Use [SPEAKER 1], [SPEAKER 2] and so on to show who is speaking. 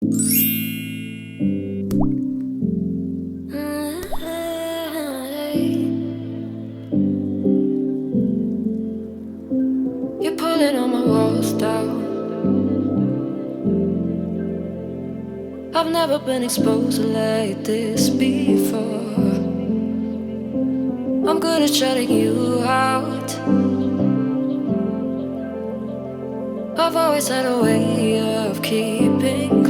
[SPEAKER 1] You're pulling all my walls down. I've never been exposed like this before. I'm good at shutting you out. I've always had a way of keeping